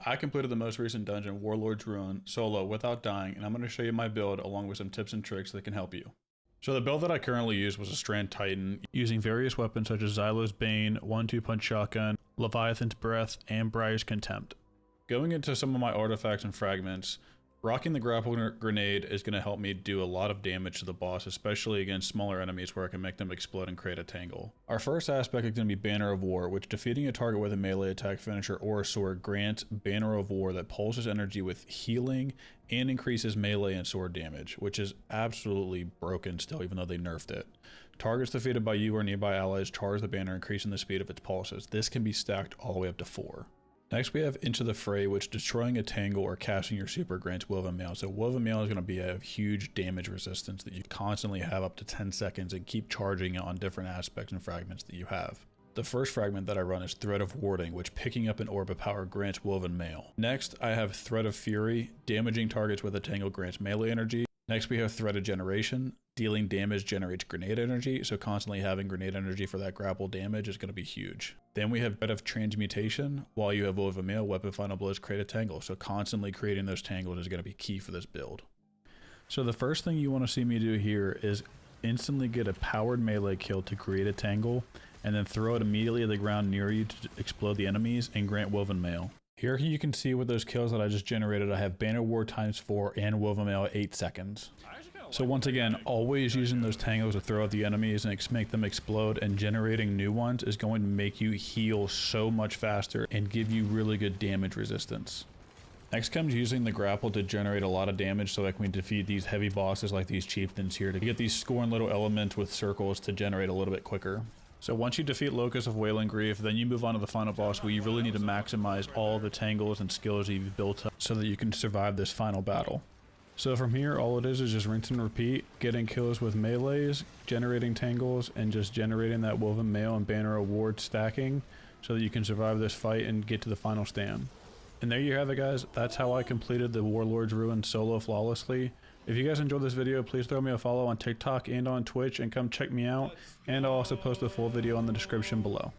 I completed the most recent dungeon, Warlord's Ruin, solo without dying, and I'm going to show you my build along with some tips and tricks that can help you. So the build that I currently use was a Strand Titan, using various weapons such as Xylo's Bane, 1-2 Punch Shotgun, Leviathan's Breath, and Briar's Contempt. Going into some of my artifacts and fragments, rocking the grapple grenade is going to help me do a lot of damage to the boss, especially against smaller enemies where I can make them explode and create a tangle. Our first aspect is going to be Banner of War, which defeating a target with a melee attack finisher or a sword grants Banner of War that pulses energy with healing and increases melee and sword damage, which is absolutely broken still even though they nerfed it. Targets defeated by you or nearby allies charge the banner, increasing the speed of its pulses. This can be stacked all the way up to 4. Next we have Into the Fray, which destroying a tangle or casting your super grants Woven Mail. So Woven Mail is going to be a huge damage resistance that you constantly have up to 10 seconds and keep charging it on different aspects and fragments that you have. The first fragment that I run is Thread of Warding, which picking up an orb of power grants Woven Mail. Next I have Thread of Fury, damaging targets with a tangle grants melee energy. Next we have Thread of Generation, dealing damage generates grenade energy, so constantly having grenade energy for that grapple damage is going to be huge. Then we have Thread of Transmutation, while you have Woven Mail, Weapon Final Blows create a tangle, so constantly creating those tangles is going to be key for this build. So the first thing you want to see me do here is instantly get a powered melee kill to create a tangle, and then throw it immediately at the ground near you to explode the enemies and grant Woven Mail. Here you can see with those kills that I just generated, I have Banner War ×4 and Woven Mail at 8 seconds. So once again, always using those tangles to throw at the enemies and make them explode, and generating new ones is going to make you heal so much faster and give you really good damage resistance. Next comes using the grapple to generate a lot of damage so that we can defeat these heavy bosses like these chieftains here to get these scoring little elements with circles to generate a little bit quicker. So once you defeat Locust of Wailing Grief, then you move on to the final boss where you really need to maximize all the tangles and skills you've built up so that you can survive this final battle. So from here, all it is just rinse and repeat, getting kills with melees, generating tangles, and just generating that Woven Mail and Banner Award stacking so that you can survive this fight and get to the final stand. And there you have it, guys. That's how I completed the Warlord's Ruin solo flawlessly. If you guys enjoyed this video, please throw me a follow on TikTok and on Twitch, and come check me out. And I'll also post the full video in the description below.